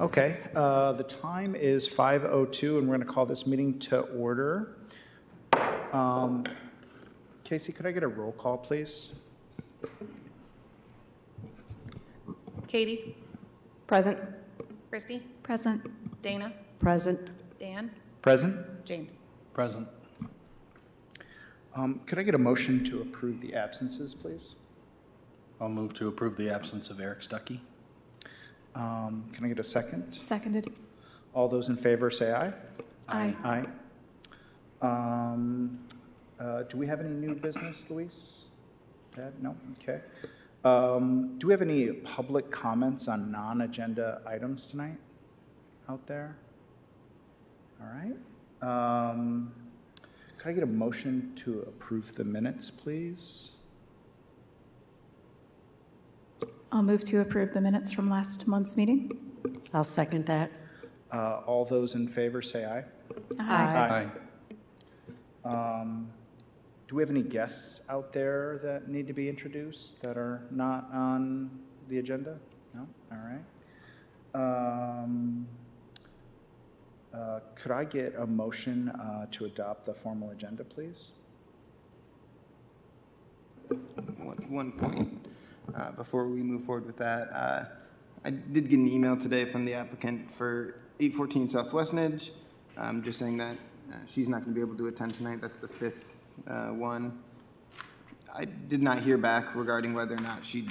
Okay, the time is 5:02, and we're going to call this meeting to order. Casey, could I get a roll call, please? Katie? Present. Christy? Present. Dana? Present. Dan? Present. James? Present. Could I get a motion to approve the absences, please? I'll move to approve the absence of Eric Stuckey. Can I get a second? Seconded. All those in favor say aye. Aye. Aye. Do we have any new business, Luis? Ted? No? Okay. Do we have any public comments on non-agenda items tonight out there? All right. Could I get a motion to approve the minutes, please? I'll move to approve the minutes from last month's meeting. I'll second that. All those in favor say aye. Aye. Do we have any guests out there that need to be introduced that are not on the agenda? No? All right. Could I get a motion to adopt the formal agenda, please? One point before we move forward with that. I did get an email today from the applicant for 814 Southwest Edge, just saying that she's not going to be able to attend tonight. That's the fifth one. I did not hear back regarding whether or not she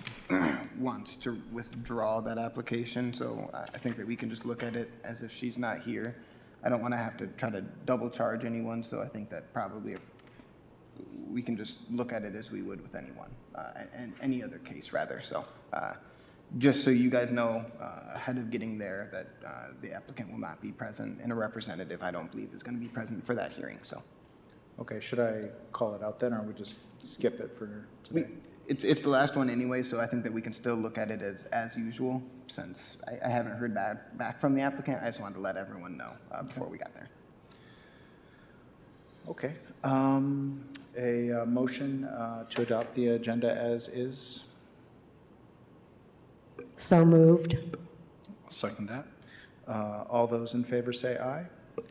wants to withdraw that application, so I think that we can just look at it as if she's not here. I don't want to have to try to double charge anyone, so I think that probably we can just look at it as we would with anyone, and any other case rather. So just so you guys know ahead of getting there that the applicant will not be present, and a representative I don't believe is going to be present for that hearing. So Okay, should I call it out then, or we just skip it for today? It's the last one anyway, so I think that we can still look at it as usual, since I haven't heard back from the applicant. I just wanted to let everyone know before we got there. Okay. A motion to adopt the agenda as is. So moved. I'll second that. All those in favor say aye.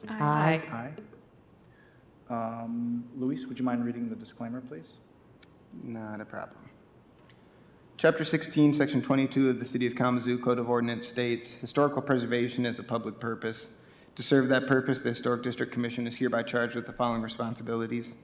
Aye. Aye. Luis, would you mind reading the disclaimer, please? Not a problem. Chapter 16, Section 22 of the City of Kalamazoo Code of Ordinance states, historical preservation is a public purpose. To serve that purpose, the Historic District Commission is hereby charged with the following responsibilities.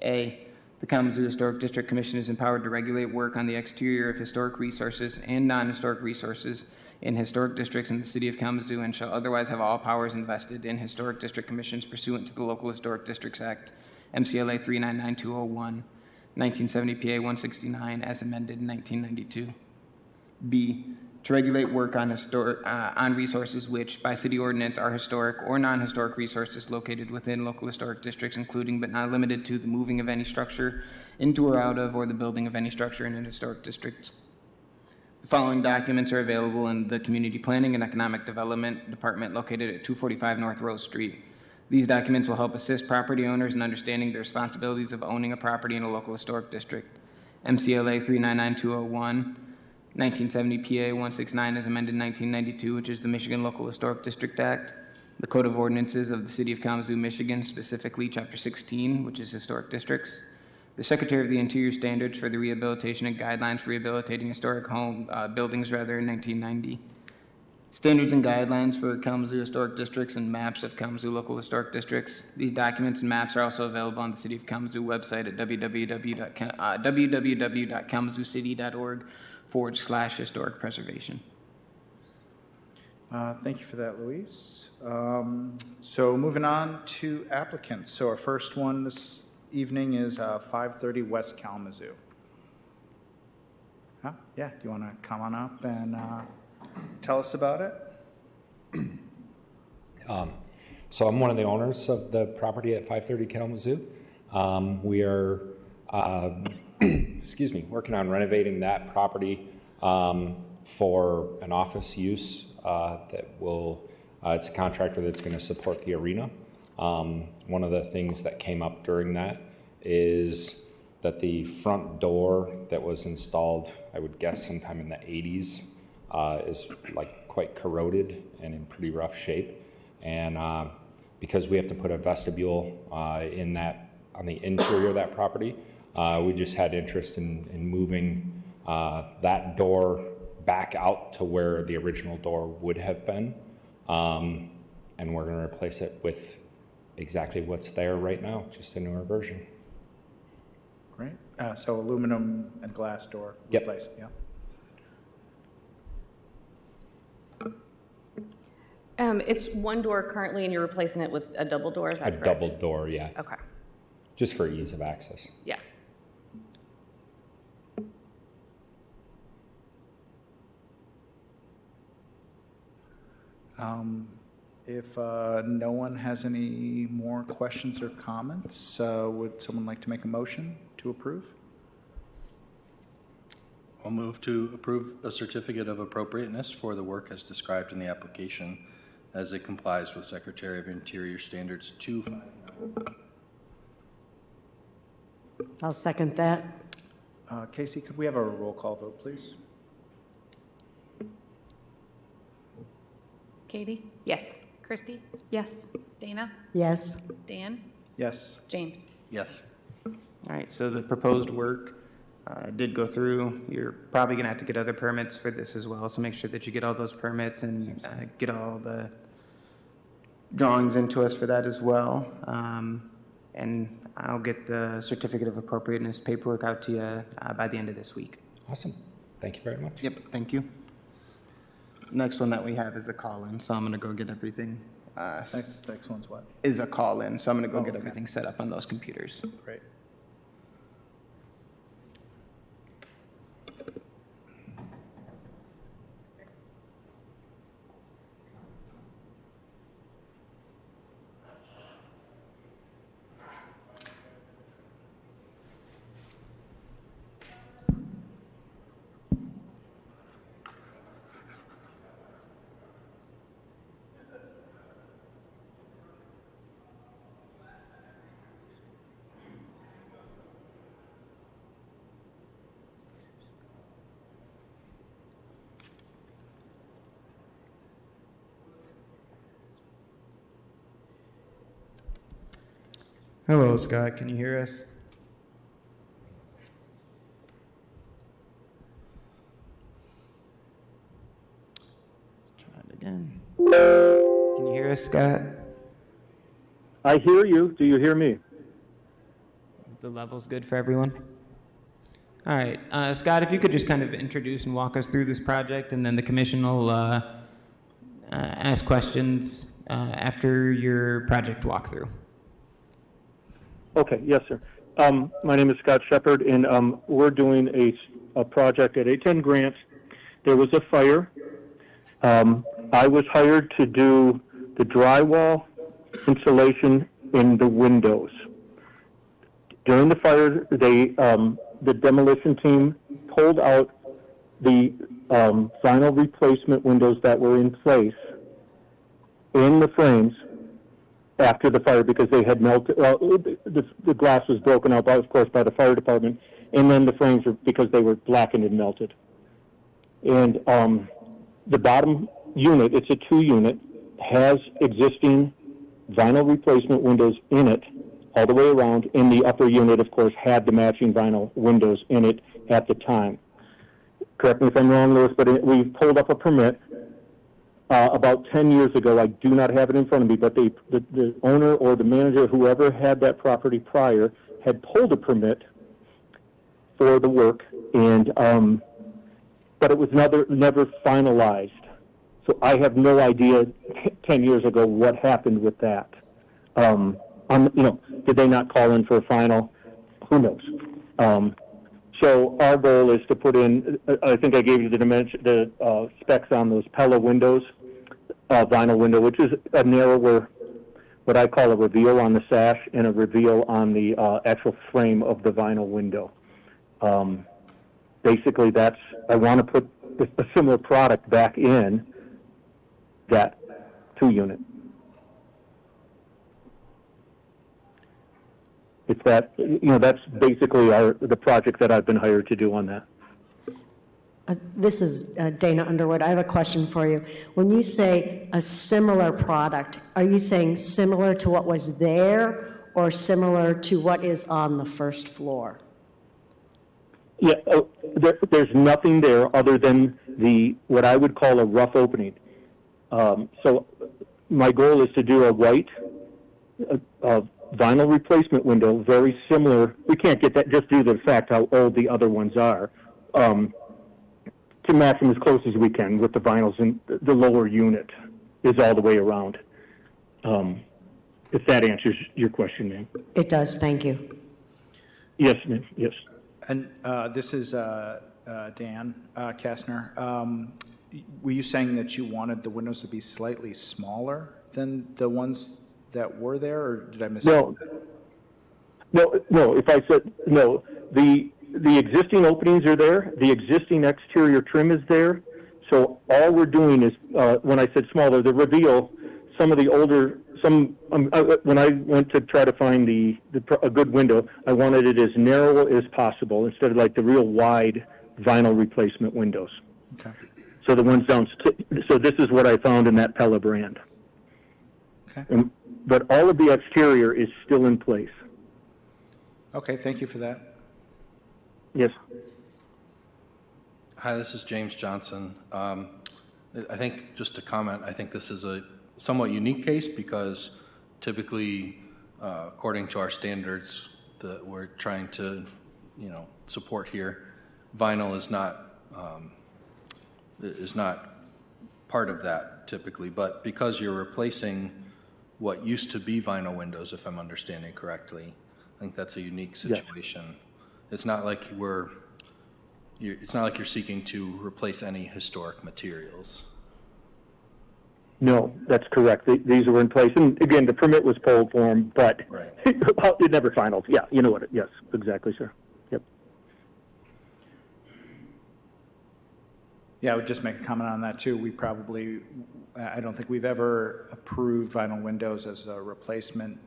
A, the Kalamazoo Historic District Commission is empowered to regulate work on the exterior of historic resources and non-historic resources in historic districts in the City of Kalamazoo, and shall otherwise have all powers invested in historic district commissions pursuant to the Local Historic Districts Act, MCLA 399201, 1970 PA 169, as amended in 1992. B, to regulate work on resources which, by city ordinance, are historic or non-historic resources located within local historic districts, including but not limited to the moving of any structure into or out of, or the building of any structure in an historic district. The following documents are available in the Community Planning and Economic Development Department located at 245 North Rose Street. These documents will help assist property owners in understanding the responsibilities of owning a property in a local historic district. MCLA 399201, 1970 PA 169 as amended in 1992, which is the Michigan Local Historic District Act. The Code of Ordinances of the City of Kalamazoo, Michigan, specifically Chapter 16, which is Historic Districts. The Secretary of the Interior Standards for the Rehabilitation and Guidelines for Rehabilitating Historic Buildings, in 1990. Standards and guidelines for Kalamazoo Historic Districts and maps of Kalamazoo Local Historic Districts. These documents and maps are also available on the City of Kalamazoo website at www.kalamazooCity.org/historic preservation. Thank you for that, Luis. So moving on to applicants. So our first one this evening is 530 West Kalamazoo. Huh? Yeah, do you want to come on up and tell us about it? So I'm one of the owners of the property at 530 Kalamazoo. We are, working on renovating that property for an office use that will, it's a contractor that's going to support the arena. One of the things that came up during that is that the front door that was installed, I would guess sometime in the 80s, is like quite corroded and in pretty rough shape. And because we have to put a vestibule on the interior of that property, we just had interest in moving that door back out to where the original door would have been. And we're going to replace it with exactly what's there right now, just a newer version. Great. So aluminum and glass door Yep. replaced, yeah. It's one door currently, and you're replacing it with a double door, is that A correct? double door, yeah, Okay, just for ease of access. yeah. If no one has any more questions or comments, would someone like to make a motion to approve? I'll move to approve a certificate of appropriateness for the work as described in the application as it complies with Secretary of Interior Standards 259. I'll second that. Casey, could we have a roll call vote, please? Katie? Yes. Christy? Yes. Dana? Yes. Dan? Yes. James? Yes. All right, so the proposed work did go through. You're probably going to have to get other permits for this as well, so make sure that you get all those permits and get all the drawings into us for that as well. And I'll get the certificate of appropriateness paperwork out to you by the end of this week. Awesome. Thank you very much. Yep, thank you. Next one that we have is a call-in, so I'm going to go get everything. Next one's what? Is a call-in, so I'm going to go get okay. everything set up on those computers. Great. Hello, Scott. Can you hear us? Let's try it again. Can you hear us, Scott? I hear you. Do you hear me? Is the levels good for everyone? All right. Scott, if you could just kind of introduce and walk us through this project, and then the commission will ask questions after your project walkthrough. Okay, yes, sir. My name is Scott Shepard, and we're doing a project at 810 Grant. There was a fire. I was hired to do the drywall insulation in the windows. During the fire, the demolition team pulled out the vinyl replacement windows that were in place in the frames after the fire because they had melted. Well, the glass was broken out, of course, by the fire department, and then the frames were because they were blackened and melted. And the bottom unit, it's a 2-unit, has existing vinyl replacement windows in it all the way around, and the upper unit, of course, had the matching vinyl windows in it at the time. Correct me if I'm wrong, Louis, but we pulled up a permit about 10 years ago. I do not have it in front of me, but the owner or the manager, whoever had that property prior, had pulled a permit for the work, and but it was never finalized. So I have no idea 10 years ago what happened with that. Did they not call in for a final? Who knows? So our goal is to put in, I think I gave you the specs on those Pella windows, vinyl window, which is a narrower, what I call a reveal on the sash and a reveal on the actual frame of the vinyl window. Basically, I want to put a similar product back in that 2-unit. It's that, that's basically the project that I've been hired to do on that. This is Dana Underwood. I have a question for you. When you say a similar product, are you saying similar to what was there or similar to what is on the first floor? Yeah, there's nothing there other than what I would call a rough opening. So my goal is to do a white vinyl replacement window, very similar. We can't get that just due to the fact how old the other ones are, to match them as close as we can with the vinyls, and the lower unit is all the way around. If that answers your question, ma'am. It does, thank you. Yes, ma'am, yes. And this is Dan Kastner. Were you saying that you wanted the windows to be slightly smaller than the ones that were there, or did I miss No, if I said, no, the existing openings are there, the existing exterior trim is there, so all we're doing is, when I said smaller, the reveal, some of the older, when I went to try to find a good window, I wanted it as narrow as possible instead of like the real wide vinyl replacement windows. Okay. So the ones down, so this is what I found in that Pella brand. Okay. But all of the exterior is still in place. Okay, thank you for that. Yes. Hi, this is James Johnson. I think, just to comment, I think this is a somewhat unique case because typically, according to our standards that we're trying to, support here, vinyl is not part of that typically. But because you're replacing what used to be vinyl windows, if I'm understanding correctly, I think that's a unique situation. Yeah. It's not like it's not like you're seeking to replace any historic materials. No, that's correct. These were in place. And again, the permit was pulled for them, but right. It never finalized. Yeah, you know what? Yes, exactly, sir. Yep. Yeah, I would just make a comment on that too. I don't think we've ever approved vinyl windows as a replacement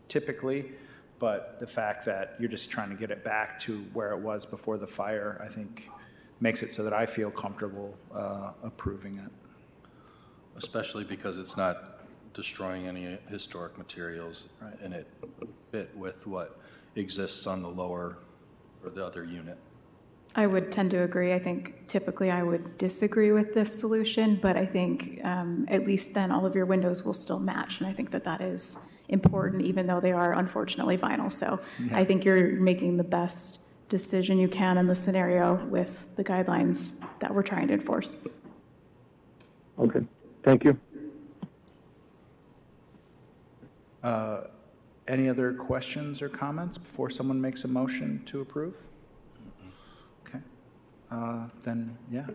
typically, but the fact that you're just trying to get it back to where it was before the fire, I think makes it so that I feel comfortable approving it. Especially because it's not destroying any historic materials, right, and it fit with what exists on the lower or the other unit. I would tend to agree. I think typically I would disagree with this solution, but I think at least then all of your windows will still match, and I think that is important, even though they are unfortunately vinyl. So yeah. I think you're making the best decision you can in the scenario with the guidelines that we're trying to enforce. Okay. Thank you. Any other questions or comments before someone makes a motion to approve? Okay. Then, yeah.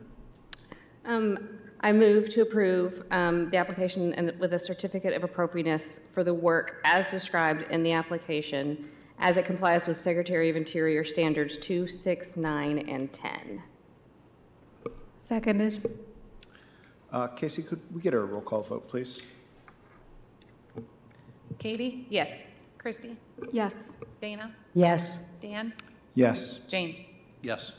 I move to approve the application and with a certificate of appropriateness for the work as described in the application as it complies with Secretary of Interior Standards 2, 6, 9, and 10. Seconded. Casey, could we get a roll call vote, please? Katie? Yes. Christy? Yes. Dana? Yes. Dan? Yes. James? Yes.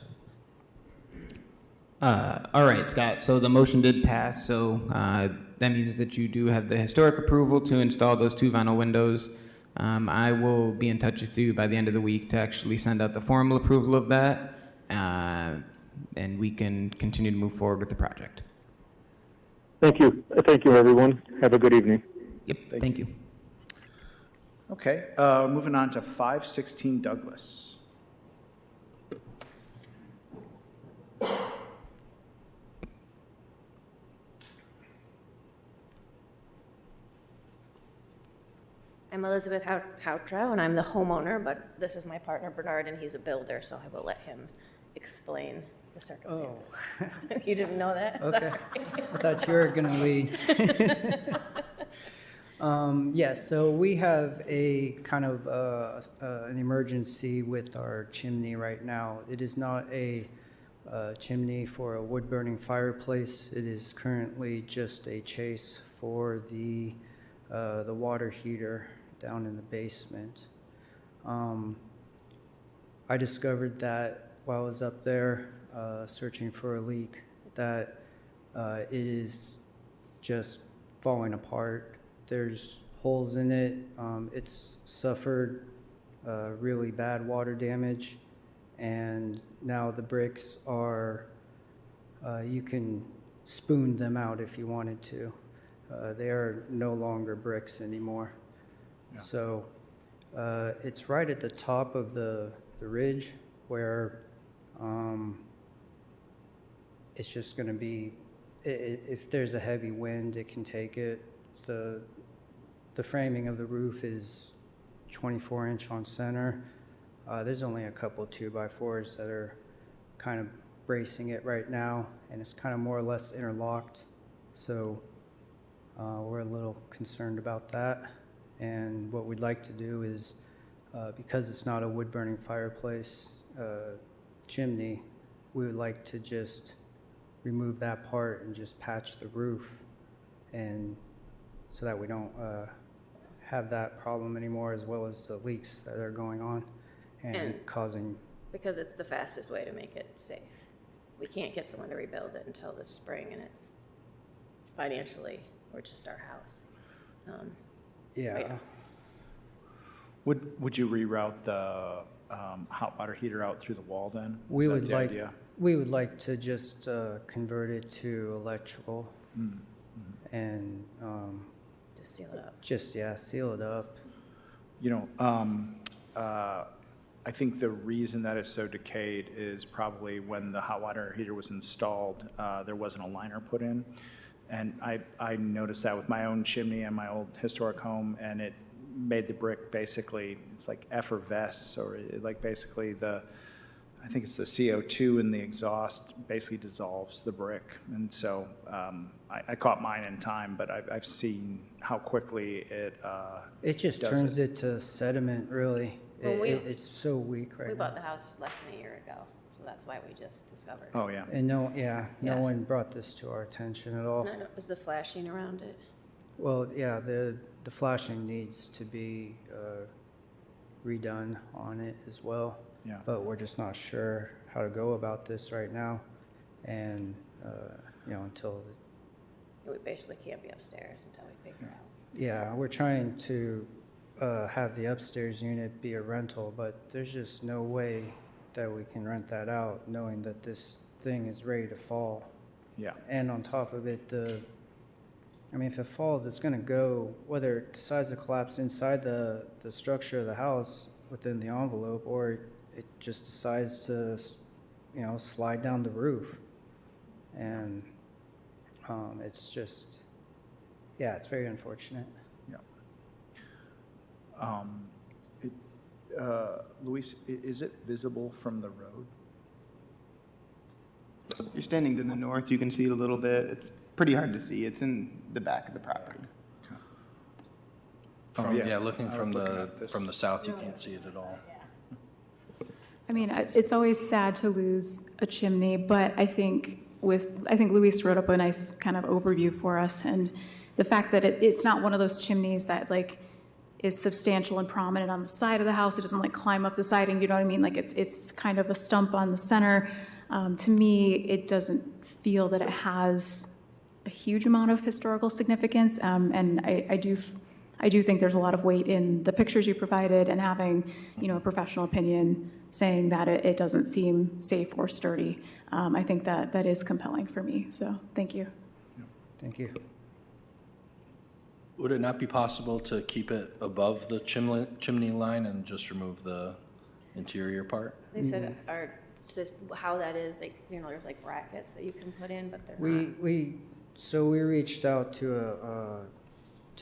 All right, Scott, so the motion did pass, so that means that you do have the historic approval to install those 2 vinyl windows. I will be in touch with you by the end of the week to actually send out the formal approval of that, and we can continue to move forward with the project. Thank you. Thank you, everyone. Have a good evening. Yep, thank you. Okay, moving on to 516 Douglas. I'm Elizabeth Houtrow, and I'm the homeowner, but this is my partner Bernard, and he's a builder, so I will let him explain the circumstances. Oh. You didn't know that? Okay. Sorry. I thought you were going to lead. Yes, so we have a kind of an emergency with our chimney right now. It is not a chimney for a wood-burning fireplace. It is currently just a chase for the water heater down in the basement. I discovered that while I was up there searching for a leak, that it is just falling apart. There's holes in it. It's suffered really bad water damage, and now the bricks are, you can spoon them out if you wanted to. They are no longer bricks anymore. Yeah. So it's right at the top of the ridge where it's just going to be, if there's a heavy wind, it can take it. The framing of the roof is 24-inch on center. There's only a couple 2x4s that are kind of bracing it right now, and it's kind of more or less interlocked. So we're a little concerned about that. And what we'd like to do is, because it's not a wood-burning fireplace chimney, we would like to just remove that part and just patch the roof, and so that we don't have that problem anymore, as well as the leaks that are going on and causing. Because it's the fastest way to make it safe. We can't get someone to rebuild it until this spring, and it's financially, or just our house. Yeah. Would you reroute the hot water heater out through the wall then? We Is that would the like, idea? we would like to just convert it to electrical and Just seal it up. just, yeah, seal it up. You know, I think the reason that it's so decayed is probably when the hot water heater was installed, there wasn't a liner put in. And I noticed that with my own chimney and my old historic home, and it made the brick basically, it's like effervesce, or like basically I think it's the CO2 in the exhaust basically dissolves the brick. And so I caught mine in time, but I've seen how quickly It just does turns it to sediment, really. Well, It's so weak right We now. bought the house less than a year ago, so that's why we just discovered it. Oh, yeah. And no Yeah. one brought this to our attention at all. No, is the flashing around it? Well, yeah, the flashing needs to be redone on it as well. Yeah. But we're just not sure how to go about this right now. And, until, We basically can't be upstairs until we figure out. yeah, we're trying to have the upstairs unit be a rental, but there's just no way that we can rent that out knowing that this thing is ready to fall. Yeah. And on top of it, if it falls, it's going to go, whether it decides to collapse inside the structure of the house within the envelope, or it just decides to, slide down the roof. And it's just, yeah, it's very unfortunate. Yeah. Luis, is it visible from the road? If you're standing to the north, you can see it a little bit. It's pretty hard to see. It's in the back of the property. From, yeah. looking I was from looking at this. from the south, you can't see it at all. I mean, it's always sad to lose a chimney, but I think Luis wrote up a nice kind of overview for us, and the fact that it's not one of those chimneys that like is substantial and prominent on the side of the house. It doesn't like climb up the siding, you know what I mean? Like it's kind of a stump on the center. To me, it doesn't feel that it has a huge amount of historical significance, and I do think there's a lot of weight in the pictures you provided and having, a professional opinion saying that it doesn't seem safe or sturdy. I think that is compelling for me. So thank you. Thank you. Would it not be possible to keep it above the chimney line and just remove the interior part? They said how that is, there's like brackets that you can put in, but they're not. We reached out to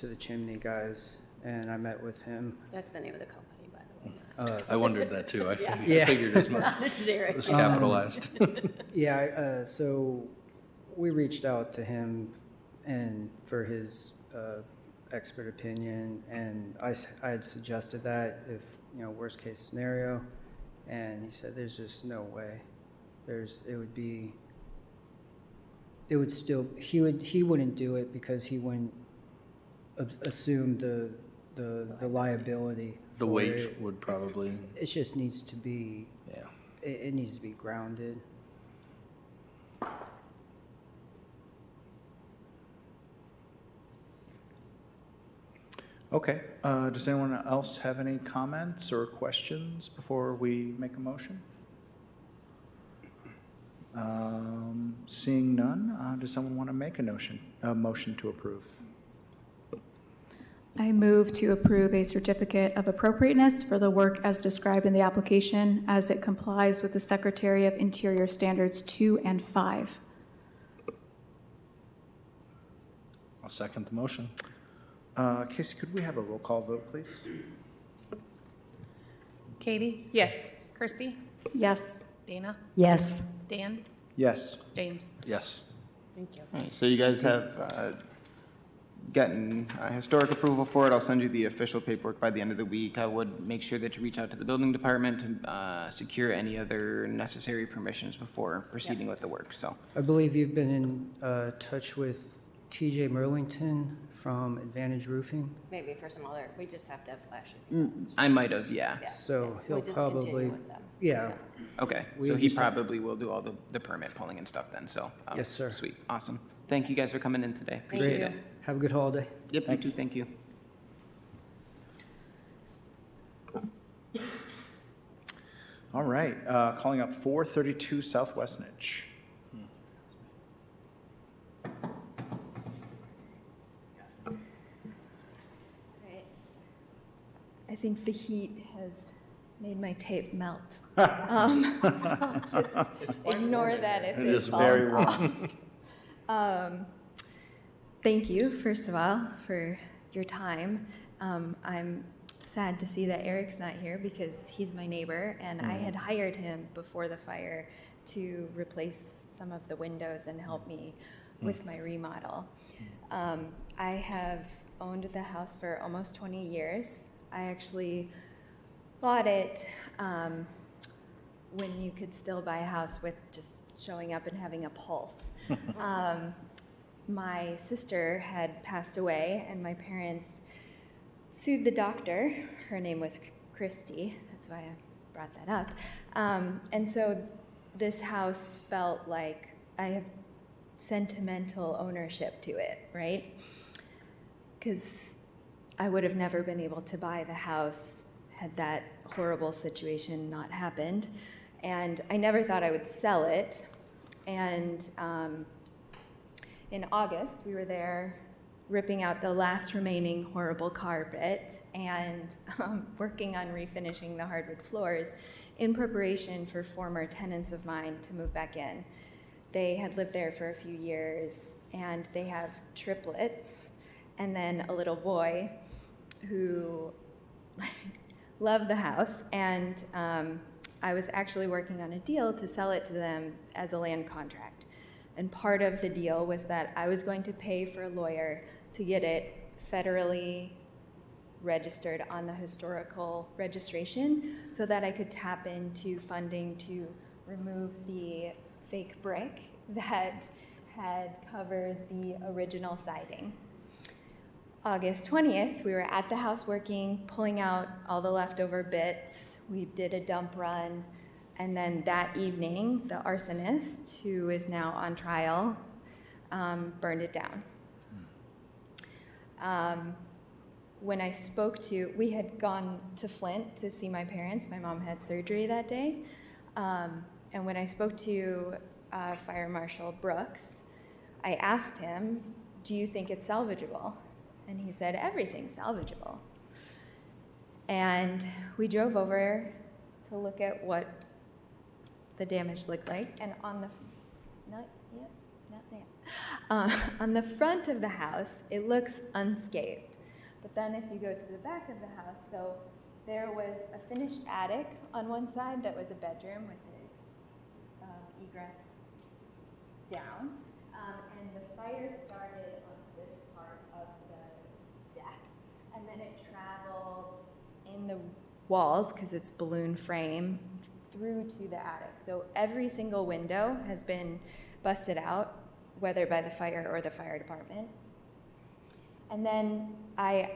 the chimney guys, and I met with him. That's the name of the company, by the way. I wondered that too. I Yeah. figured as much. Not generic. It was capitalized. Yeah, so we reached out to him and for his expert opinion, and I had suggested that if, worst case scenario, and he said there's just no way. He wouldn't do it because he wouldn't assume the liability. The for weight it. would probably, It just needs to be, yeah. it needs to be grounded. Okay, does anyone else have any comments or questions before we make a motion? Seeing none, does someone want to make a motion to approve? I move to approve a certificate of appropriateness for the work as described in the application as it complies with the Secretary of Interior Standards 2 and 5. I'll second the motion. Casey, could we have a roll call vote, please? Katie? Yes. Kirsty? Yes. Dana? Yes. Dan? Yes. James? Yes. Thank you. All right, so you guys have gotten historic approval for it. I'll send you the official paperwork by the end of the week. I would make sure that you reach out to the building department to secure any other necessary permissions before proceeding with the work, so. I believe you've been in touch with TJ Merlington from Advantage Roofing, Maybe for some other, we just have to have flashing. I might have, yeah. Yeah. so he'll We'll just continue probably, with them. yeah, Okay, We so he just- probably will do all the permit pulling and stuff then, so. Yes, sir. Sweet, awesome. Thank you guys for coming in today. Thank Appreciate you. it. have a good holiday. Yep, you too, thank you. All right, calling up 432 Southwest Niche. I think the heat has made my tape melt. So just ignore that if It it is falls very off. Thank you, first of all, for your time. I'm sad to see that Eric's not here because he's my neighbor, and I had hired him before the fire to replace some of the windows and help me with my remodel. I have owned the house for almost 20 years. I actually bought it when you could still buy a house with just showing up and having a pulse. My sister had passed away, and my parents sued the doctor. Her name was Christy. That's why I brought that up. And so this house felt like I have sentimental ownership to it, right? Because I would have never been able to buy the house had that horrible situation not happened. And I never thought I would sell it. And in August, we were there ripping out the last remaining horrible carpet and working on refinishing the hardwood floors in preparation for former tenants of mine to move back in. They had lived there for a few years, and they have triplets and then a little boy who loved the house. And I was actually working on a deal to sell it to them as a land contract. And part of the deal was that I was going to pay for a lawyer to get it federally registered on the historical registration so that I could tap into funding to remove the fake brick that had covered the original siding. August 20th, we were at the house working, pulling out all the leftover bits. We did a dump run. And then that evening, the arsonist, who is now on trial, burned it down. When I spoke to, we had gone to Flint to see my parents. My mom had surgery that day. And when I spoke to Fire Marshal Brooks, I asked him, do you think it's salvageable? And he said, everything's salvageable. And we drove over to look at what the damage looked like. And on the, on the front of the house, it looks unscathed. But then if you go to the back of the house, so there was a finished attic on one side that was a bedroom with an egress down. And the fire started on this part of the deck. And then it traveled in the walls, because it's balloon frame, through to the attic. So every single window has been busted out, whether by the fire or the fire department. And then I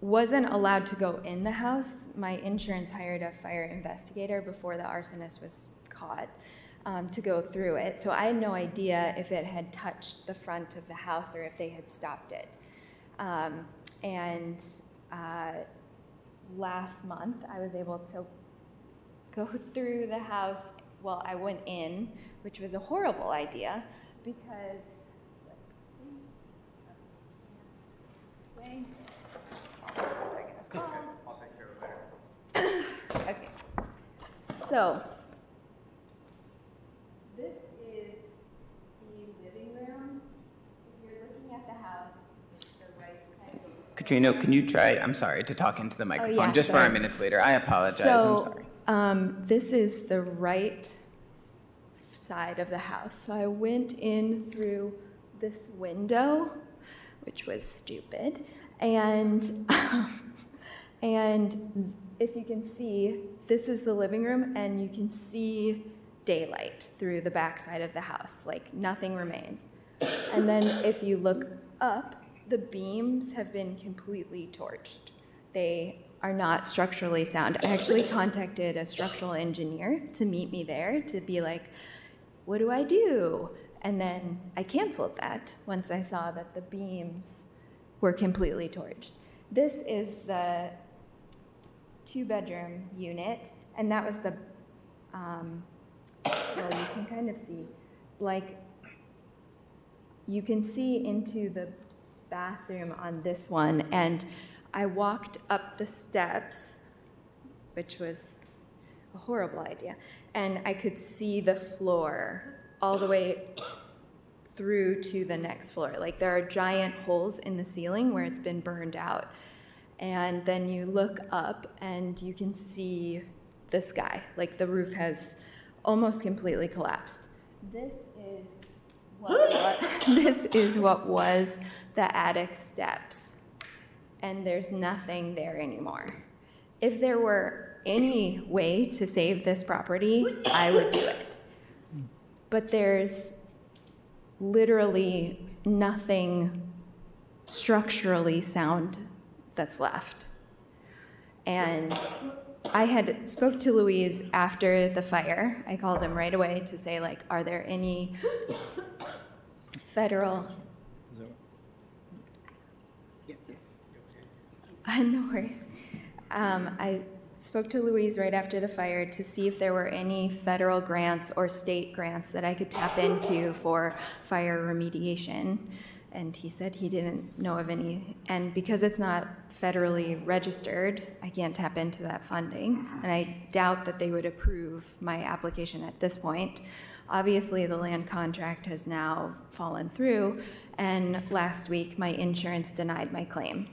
wasn't allowed to go in the house. My insurance hired a fire investigator before the arsonist was caught. to go through it. So I had no idea if it had touched the front of the house or if they had stopped it. Last month, I was able to go through the house. Well, I went in, which was a horrible idea because I'll take care of it later. Okay. So this is the living room. If you're looking at the house, it's the right side. Katrina, can you try, I'm sorry, to talk into the microphone yeah, just for sorry. our minutes later? I apologize, I'm sorry. This is the right side of the house. So I went in through this window, which was stupid, and and if you can see, this is the living room, and you can see daylight through the back side of the house, like nothing remains. And then if you look up, the beams have been completely torched. They are not structurally sound. I actually contacted a structural engineer to meet me there to be like, what do I do? And then I canceled that once I saw that the beams were completely torched. This is the 2-bedroom unit, and that was the, well, you can kind of see, like, you can see into the bathroom on this one, and I walked up the steps, which was a horrible idea, and I could see the floor all the way through to the next floor. Like, there are giant holes in the ceiling where it's been burned out. And then you look up and you can see the sky. Like, the roof has almost completely collapsed. This is what was the attic steps. And there's nothing there anymore. If there were any way to save this property, I would do it. But there's literally nothing structurally sound that's left. And I had spoke to Louise after the fire. I called him right away to say, like, are there any federal... No worries. I spoke to Louise right after the fire to see if there were any federal grants or state grants that I could tap into for fire remediation. And he said he didn't know of any. And because it's not federally registered, I can't tap into that funding. And I doubt that they would approve my application at this point. Obviously, the land contract has now fallen through. And last week, my insurance denied my claim.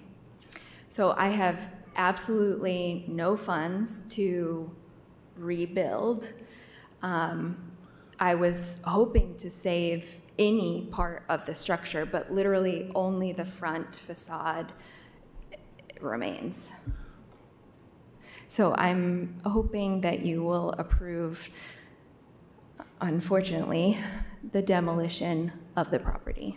So I have absolutely no funds to rebuild. I was hoping to save any part of the structure, but literally only the front facade remains. So I'm hoping that you will approve, unfortunately, the demolition of the property.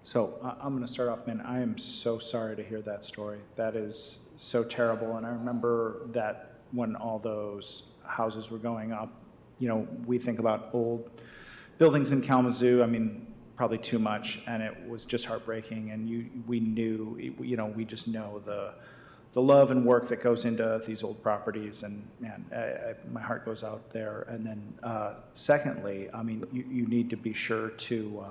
So I'm going to start off, man. I am so sorry to hear that story. That is so terrible. And I remember that when all those houses were going up, you know, we think about old buildings in Kalamazoo. I mean, probably too much, and it was just heartbreaking. And we knew, you know, we just know the love and work that goes into these old properties. And man, my heart goes out there. And then, secondly, I mean, you need to be sure to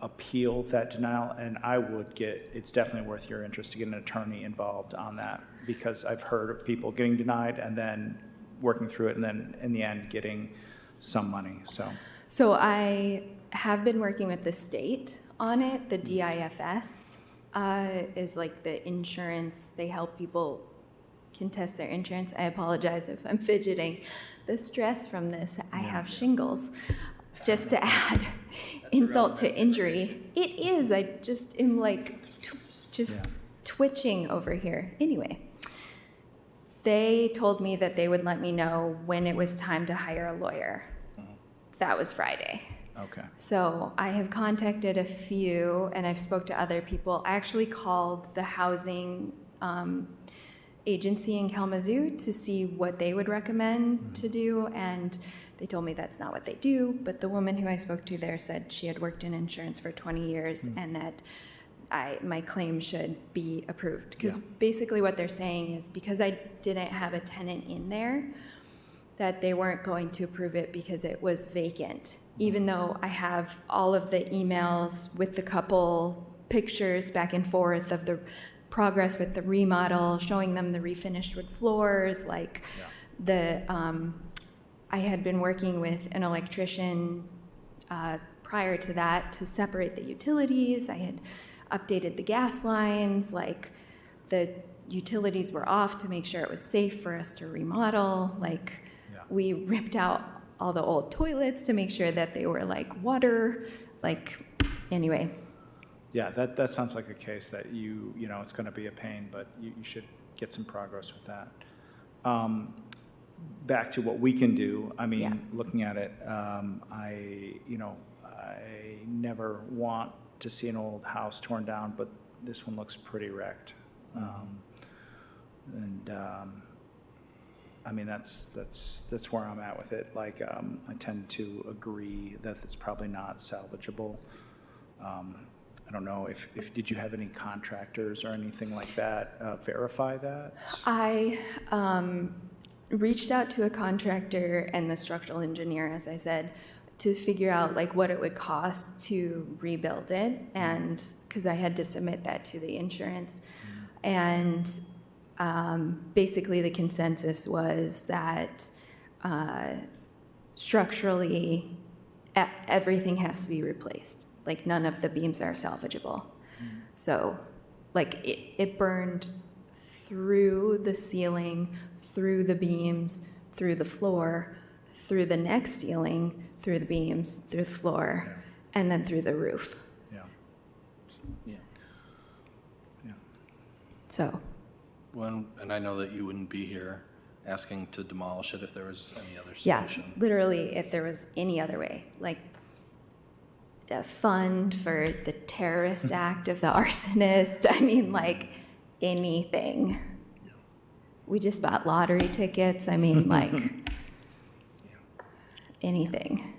appeal that denial, and I would it's definitely worth your interest to get an attorney involved on that, because I've heard of people getting denied and then working through it and then in the end getting some money. So I have been working with the state on it. The DIFS is like the insurance. They help people contest their insurance. I apologize if I'm fidgeting. The stress from this, I have shingles. Just to add insult to injury, it is. I just am like, twitching over here. Anyway, they told me that they would let me know when it was time to hire a lawyer. That was Friday. Okay. So I have contacted a few, and I've spoke to other people. I actually called the housing agency in Kalamazoo to see what they would recommend to do, and they told me that's not what they do, but the woman who I spoke to there said she had worked in insurance for 20 years and that my claim should be approved. Because basically what they're saying is because I didn't have a tenant in there, that they weren't going to approve it because it was vacant, even though I have all of the emails with the couple pictures back and forth of the progress with the remodel, showing them the refinished wood floors, like I had been working with an electrician prior to that to separate the utilities. I had updated the gas lines, like the utilities were off to make sure it was safe for us to remodel. Like we ripped out all the old toilets to make sure that they were like water, like anyway. Yeah, that sounds like a case that you know, it's going to be a pain, but you should get some progress with that. Back to what we can do, I mean, looking at it, I never want to see an old house torn down, but this one looks pretty wrecked. I mean, that's where I'm at with it. Like, I tend to agree that it's probably not salvageable. I don't know if did you have any contractors or anything like that verify that? I reached out to a contractor and the structural engineer, as I said, to figure out like what it would cost to rebuild it, and because I had to submit that to the insurance, and basically the consensus was that structurally everything has to be replaced. Like none of the beams are salvageable. So like it burned through the ceiling, through the beams, through the floor, through the next ceiling, through the beams, through the floor, and then through the roof. So. And I know that you wouldn't be here asking to demolish it if there was any other Yeah, solution. literally if there was any other way. Like a fund for the terrorist act of the arsonist. I mean, like anything. We just bought lottery tickets. I mean, like anything.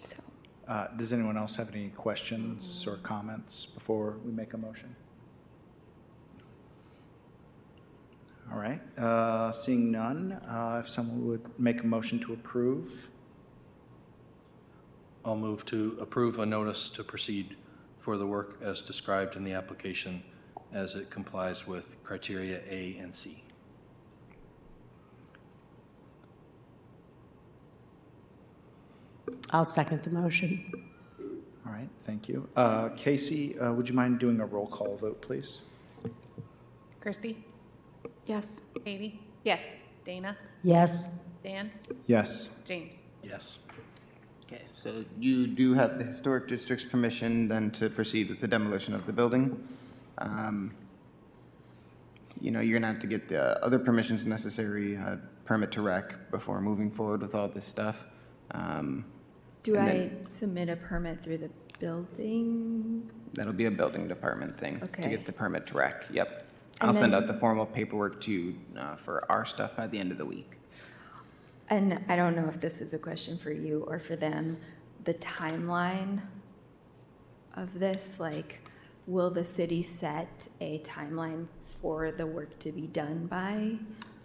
So. Does anyone else have any questions or comments before we make a motion? All right. Seeing none, if someone would make a motion to approve. I'll move to approve a notice to proceed for the work as described in the application as it complies with criteria A and C. I'll second the motion. All right, thank you. Casey, would you mind doing a roll call vote, please? Kirsty? Yes. Katie? Yes. Dana? Yes. Dan? Yes. James? Yes. Okay, so you do have the Historic District's permission then to proceed with the demolition of the building. You're gonna have to get the other permissions necessary, permit to wreck before moving forward with all this stuff. Do I submit a permit through the building? That'll be a building department thing to Okay. get the permit to wreck, yep. And I'll send then- out the formal paperwork to you for our stuff by the end of the week. And I don't know if this is a question for you or for them, the timeline of this, like, will the city set a timeline for the work to be done by,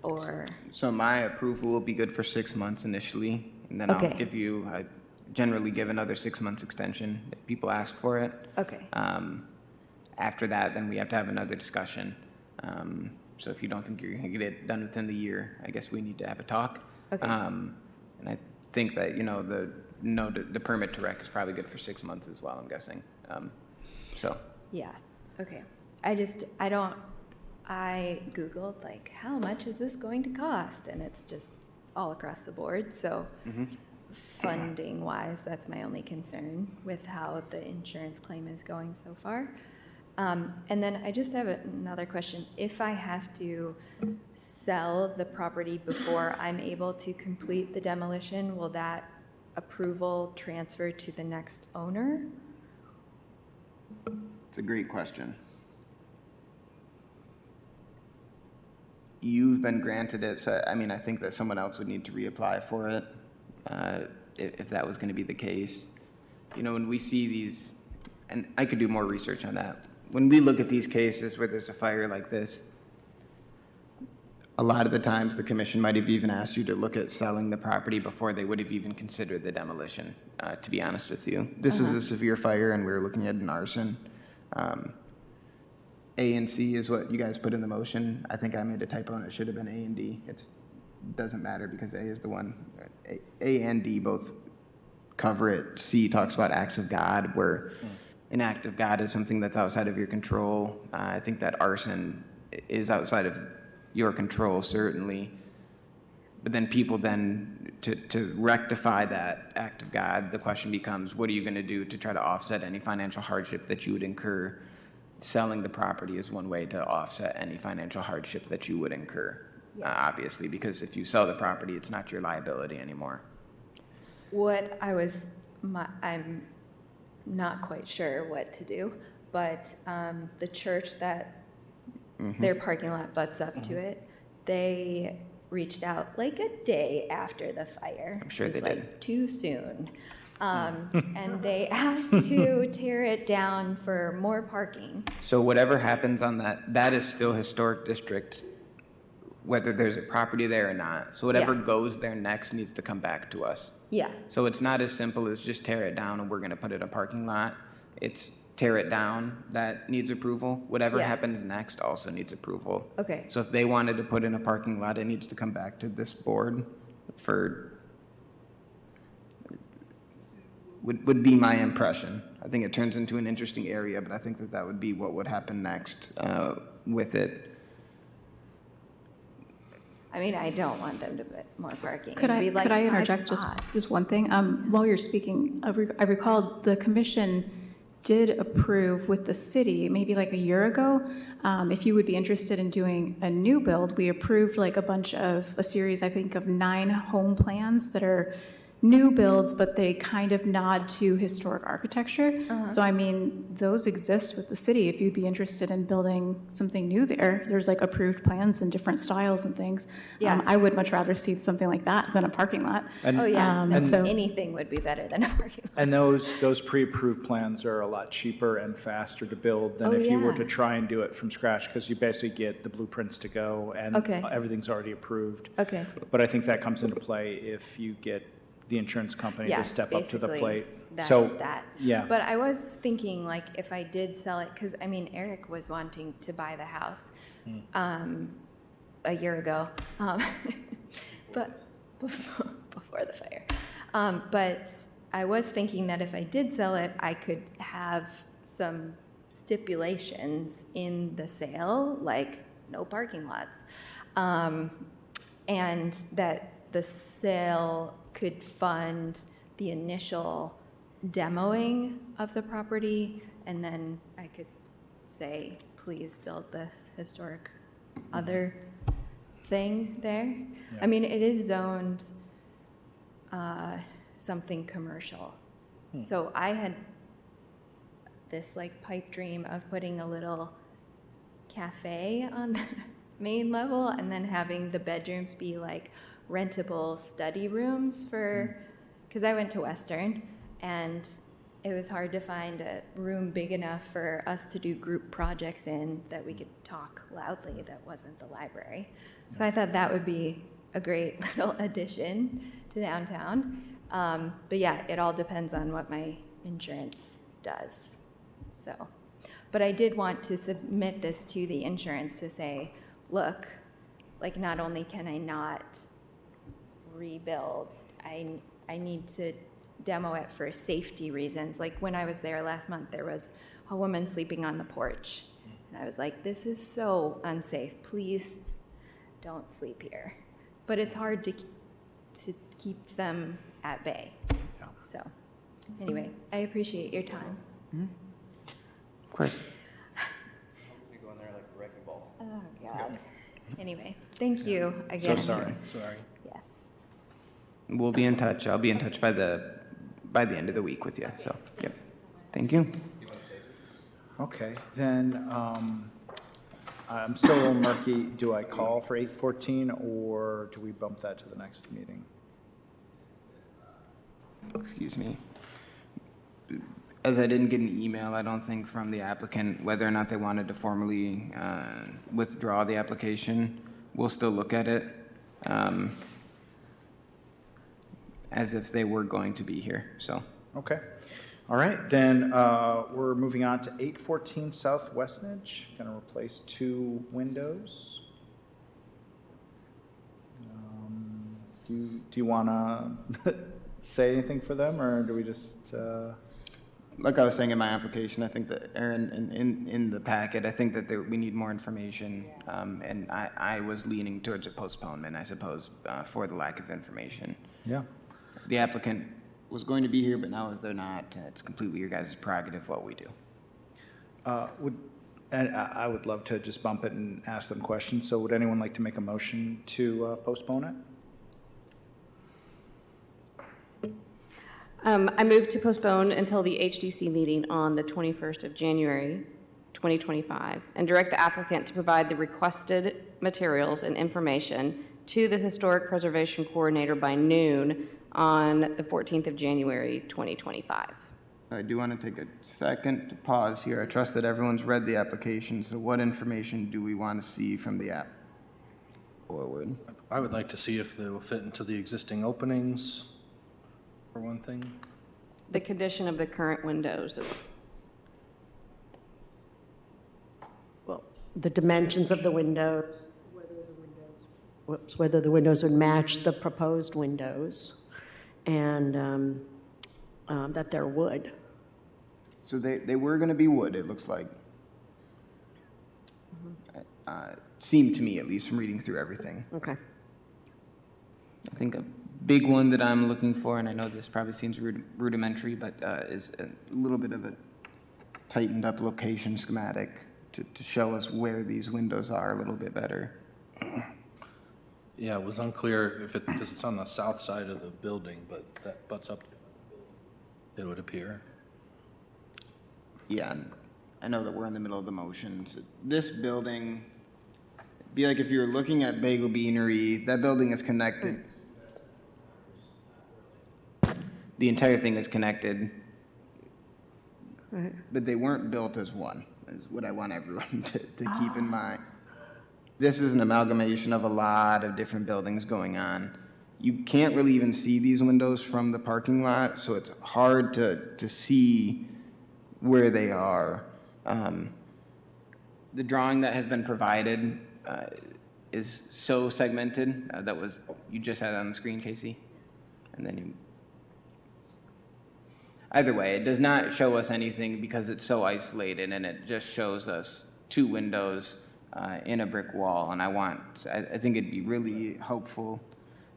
or? So my approval will be good for 6 months initially, and then I'll Okay. give you, I generally give another 6 months extension if people ask for it. Okay. After that, then we have to have another discussion. So if you don't think you're gonna get it done within the year, I guess we need to have a talk. Okay. And I think that, the permit to wreck is probably good for 6 months as well, I'm guessing. So. Yeah, okay. I Googled, like, how much is this going to cost? And it's just all across the board, so funding-wise, that's my only concern with how the insurance claim is going so far. And then I just have another question. If I have to sell the property before I'm able to complete the demolition, will that approval transfer to the next owner? It's a great question. you've been granted it, so I mean, I think that someone else would need to reapply for it, if that was going to be the case. You know, when we see these, and I could do more research on that, when we look at these cases where there's a fire like this, a lot of the times the commission might have even asked you to look at selling the property before they would have even considered the demolition, to be honest with you. This is a severe fire, and we were looking at an arson. A and C is what you guys put in the motion. I think I made a typo, and it should have been A and D. It doesn't matter because A is the one. A and D both cover it. C talks about acts of God, where an act of God is something that's outside of your control. I think that arson is outside of your control, certainly. But then people then, to rectify that act of God, the question becomes, what are you going to do to try to offset any financial hardship that you would incur? Selling the property is one way to offset any financial hardship that you would incur, obviously, because if you sell the property, it's not your liability anymore. I'm not quite sure what to do, but the church that their parking lot butts up to it, they reached out like a day after the fire. I'm sure they did. Too soon. And they asked to tear it down for more parking. So whatever happens on that is still historic district, whether there's a property there or not. So whatever goes there next needs to come back to us. Yeah. So it's not as simple as just tear it down and we're going to put it in a parking lot. It's tear it down that needs approval. Whatever happens next also needs approval. Okay. So if they wanted to put in a parking lot, it needs to come back to this board for, would be my impression. I think it turns into an interesting area, but I think that would be what would happen next with it. I mean, I don't want them to put more parking. Could I interject just one thing? While you're speaking, I recall the commission did approve with the city maybe like a year ago. If you would be interested in doing a new build, we approved like a series, I think, of 9 home plans that are new builds, but they kind of nod to historic architecture. So, I mean, those exist with the city. If you'd be interested in building something new there, there's like approved plans and different styles and things. Yeah. I would much rather see something like that than a parking lot. And, anything would be better than a parking lot. And those pre-approved plans are a lot cheaper and faster to build than if you were to try and do it from scratch, because you basically get the blueprints to go and everything's already approved. Okay. But I think that comes into play if you get the insurance company to step up to the plate. That's that. Yeah. But I was thinking, like, if I did sell it, because, I mean, Eric was wanting to buy the house a year ago, but before the fire. But I was thinking that if I did sell it, I could have some stipulations in the sale, like no parking lots, and that the sale could fund the initial demoing of the property, and then I could say, please build this historic other thing there. Yeah. I mean, it is zoned something commercial. So I had this like pipe dream of putting a little cafe on the main level and then having the bedrooms be like rentable study rooms for, because I went to Western and it was hard to find a room big enough for us to do group projects in that we could talk loudly that wasn't the library. So I thought that would be a great little addition to downtown. But yeah, it all depends on what my insurance does. So, but I did want to submit this to the insurance to say, look, like not only can I not rebuild, I need to demo it for safety reasons. Like when I was there last month, there was a woman sleeping on the porch. And I was like, this is so unsafe. Please don't sleep here. But it's hard to keep them at bay. Yeah. So anyway, I appreciate your time. Of course. We go in there like a wrecking ball. Oh, God. Anyway, thank you again. So sorry. Yes. We'll be in touch. I'll be in touch by the end of the week with you. So, yep. Thank you. Okay, then I'm still a little murky. Do I call for 8:14 or do we bump that to the next meeting? Excuse me. As I didn't get an email, I don't think, from the applicant, whether or not they wanted to formally withdraw the application, we'll still look at it as if they were going to be here, so. Okay. All right, then we're moving on to 814 South Westnedge. Going to replace 2 windows. Do you want to say anything for them, or do we just? Like I was saying in my application, I think that Aaron, in the packet, I think that we need more information, and I was leaning towards a postponement, I suppose, for the lack of information. Yeah. The applicant was going to be here, but now as they're not, it's completely your guys' prerogative what we do. And I would love to just bump it and ask them questions. So would anyone like to make a motion to postpone it? I move to postpone until the HDC meeting on the 21st of January, 2025, and direct the applicant to provide the requested materials and information to the Historic Preservation Coordinator by noon on the 14th of January, 2025. I do want to take a second to pause here. I trust that everyone's read the application, so what information do we want to see from the app forward? I would like to see if they will fit into the existing openings, for one thing. The condition of the current windows. Well, the dimensions of the windows, whether the windows would match the proposed windows, and that they're wood. So they were going to be wood, it looks like. Seemed to me, at least, from reading through everything. Okay. I think a big one that I'm looking for, and I know this probably seems rudimentary, but is a little bit of a tightened up location schematic to show us where these windows are a little bit better. Yeah, it was unclear if because it's on the south side of the building, but that butts up, it would appear. Yeah, and I know that we're in the middle of the motions. This building, it'd be like if you were looking at Bagel Beanery, that building is connected. The entire thing is connected, Right. but they weren't built as one, is what I want everyone to keep in mind. This is an amalgamation of a lot of different buildings going on. You can't really even see these windows from the parking lot, so it's hard to see where they are. The drawing that has been provided is so segmented. That was, you just had it on the screen, Casey? And then you... Either way, it does not show us anything because it's so isolated, and it just shows us 2 windows in a brick wall. And I think it'd be really helpful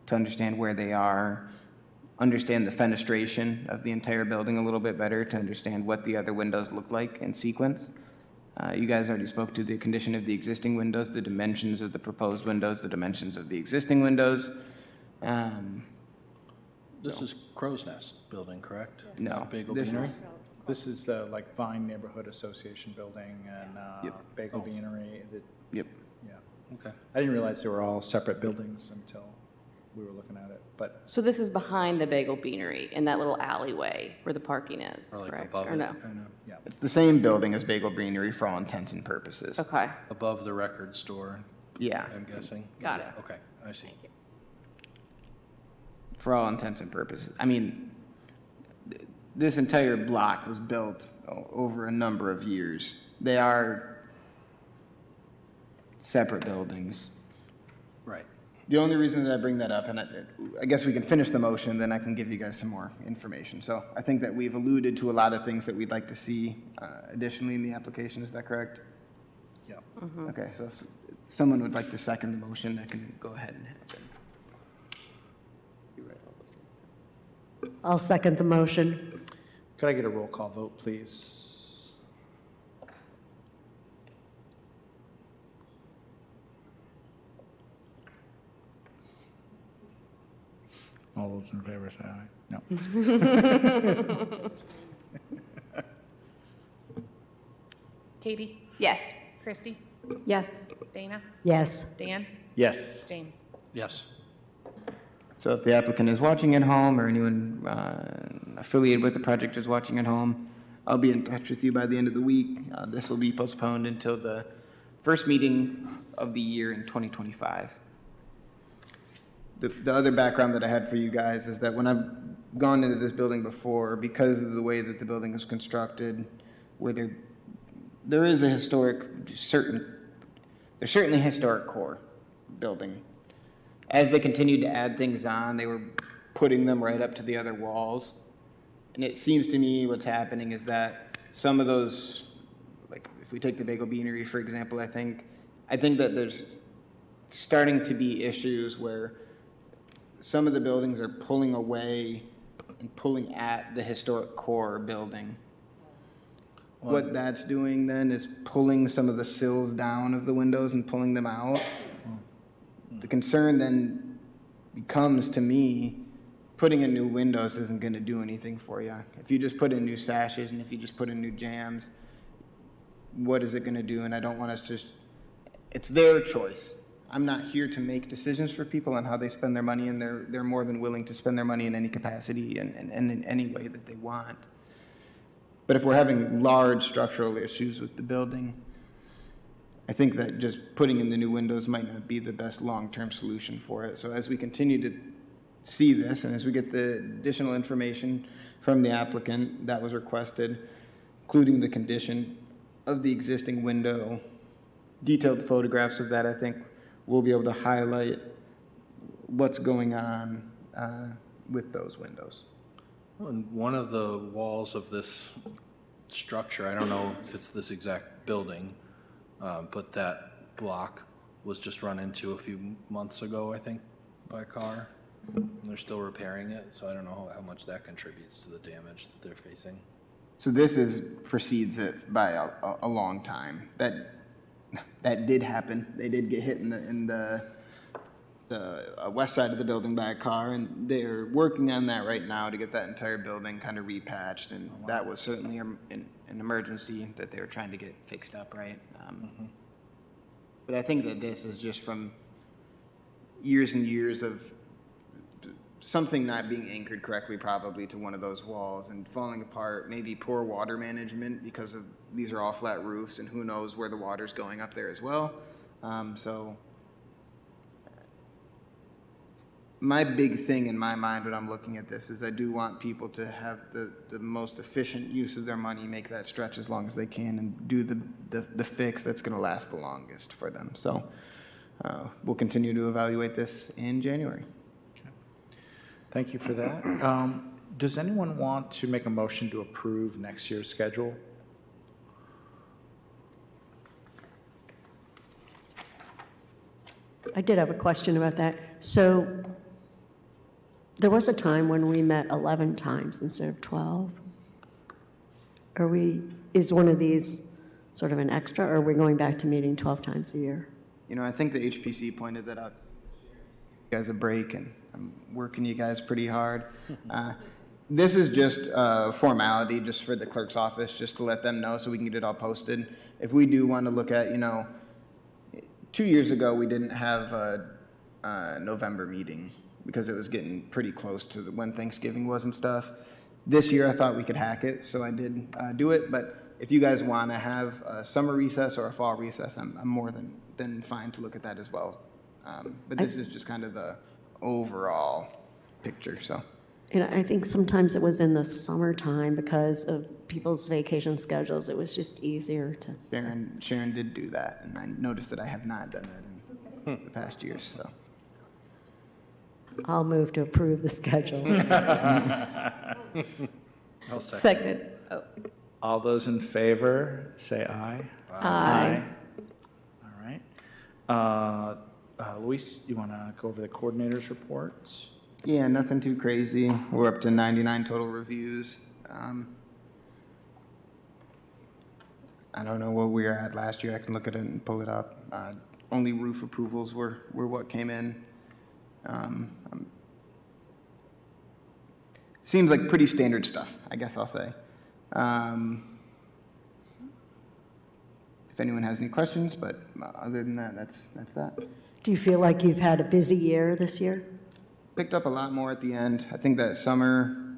to understand where they are, understand the fenestration of the entire building a little bit better, to understand what the other windows look like in sequence. You guys already spoke to the condition of the existing windows, the dimensions of the proposed windows, the dimensions of the existing windows. This is Crow's Nest building, correct? No, Bagel this Beanery? is- This is the like Vine Neighborhood Association building and Yep. Bagel Oh. Beanery. Yep. Yeah. Okay. I didn't realize they were all separate buildings until we were looking at it, but So this is behind the Bagel Beanery in that little alleyway where the parking is, Or like correct? above Or it, no? kind of. It's the same building as Bagel Beanery for all intents and purposes. Okay, Above the record store, Yeah, I'm guessing? got it. Okay, I see. Thank you. for all intents and purposes. I mean, this entire block was built over a number of years. They are separate buildings. Right. The only reason that I bring that up, and I guess we can finish the motion, then I can give you guys some more information. So I think that we've alluded to a lot of things that we'd like to see additionally in the application. Is that correct? yeah. Okay, so if someone would like to second the motion, I can go ahead and have it. I'll second the motion. Could I get a roll call vote, please? All those in favor say aye. No. Katie? Yes. Christy? Yes. Dana? Yes. Dan? Yes. James? Yes. So if the applicant is watching at home or anyone affiliated with the project is watching at home, I'll be in touch with you by the end of the week. This will be postponed until the first meeting of the year in 2025. The other background that I had for you guys is that when I've gone into this building before, because of the way that the building is constructed, where there is a there's certainly a historic core building. As they continued to add things on, they were putting them right up to the other walls. And it seems to me what's happening is that some of those, like if we take the Bagel Beanery, for example, I think that there's starting to be issues where some of the buildings are pulling away and pulling at the historic core building. What that's doing then is pulling some of the sills down of the windows and pulling them out. The concern then becomes, to me, putting in new windows isn't going to do anything for you. If you just put in new sashes and if you just put in new jambs, what is it going to do? And I don't want us to, it's their choice. I'm not here to make decisions for people on how they spend their money, and they're more than willing to spend their money in any capacity and in any way that they want. But if we're having large structural issues with the building, I think that just putting in the new windows might not be the best long-term solution for it. So as we continue to see this, and as we get the additional information from the applicant that was requested, including the condition of the existing window, detailed photographs of that, I think we'll be able to highlight what's going on with those windows. And one of the walls of this structure, I don't know if it's this exact building, but that block was just run into a few months ago, I think, by a car. And they're still repairing it, so I don't know how much that contributes to the damage that they're facing. So this precedes it by a long time. That did happen. They did get hit in the west side of the building by a car, and they're working on that right now to get that entire building kind of repatched. And that was certainly an emergency that they were trying to get fixed up, right? But I think that this is just from years and years of something not being anchored correctly, probably to one of those walls and falling apart. Maybe poor water management because of these are all flat roofs, and who knows where the water's going up there as well. So my big thing in my mind when I'm looking at this is I do want people to have the most efficient use of their money, make that stretch as long as they can, and do the fix that's going to last the longest for them. So we'll continue to evaluate this in January. Thank you for that. Does anyone want to make a motion to approve next year's schedule? I did have a question about that. So there was a time when we met 11 times instead of 12. Is one of these sort of an extra, or are we going back to meeting 12 times a year? You know, I think the HPC pointed that out. You guys a break, and I'm working you guys pretty hard. This is just a formality just for the clerk's office, just to let them know so we can get it all posted. If we do want to look at, 2 years ago we didn't have a November meeting because it was getting pretty close to when Thanksgiving was and stuff. This year I thought we could hack it, so I did do it. But if you guys want to have a summer recess or a fall recess, I'm more than fine to look at that as well. But this is just kind of the overall picture. So, I think sometimes it was in the summertime because of people's vacation schedules. It was just easier to. Sharon did do that, and I noticed that I have not done that in the past years. So, I'll move to approve the schedule. I'll second. Oh. All those in favor, say aye. Aye. All right. Luis, you want to go over the coordinators' reports? yeah, nothing too crazy. We're up to 99 total reviews. I don't know what we were at last year. I can look at it and pull it up. Only roof approvals were what came in. Seems like pretty standard stuff, I guess I'll say. If if anyone has any questions, but other than that, that's that. Do you feel like you've had a busy year this year? Picked up a lot more at the end. I think that summer,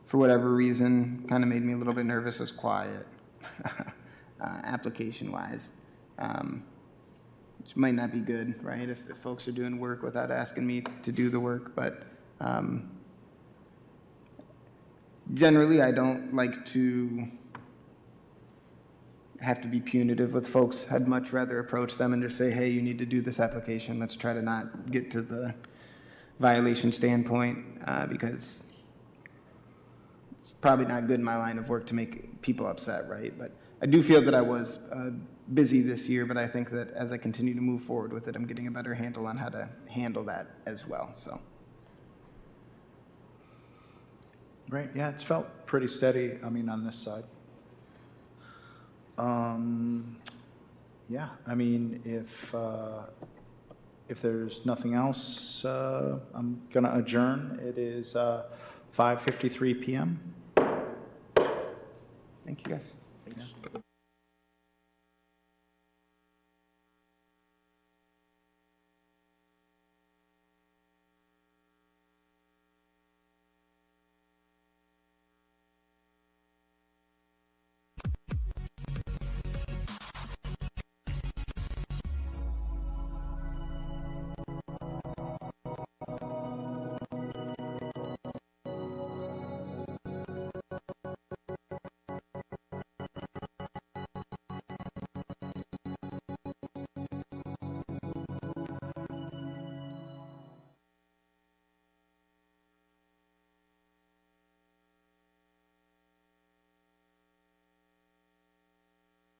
for whatever reason, kind of made me a little bit nervous. It was quiet, application-wise, which might not be good, right, if folks are doing work without asking me to do the work. But generally, I don't like to have to be punitive with folks. I'd much rather approach them and just say, hey, you need to do this application. Let's try to not get to the violation standpoint, because it's probably not good in my line of work to make people upset, right? But I do feel that I was busy this year, but I think that as I continue to move forward with it, I'm getting a better handle on how to handle that as well, so. Right, yeah, it's felt pretty steady, I mean, on this side. Yeah, I mean, if there's nothing else, I'm going to adjourn. It is 5:53 p.m. Thank you, guys. Yeah.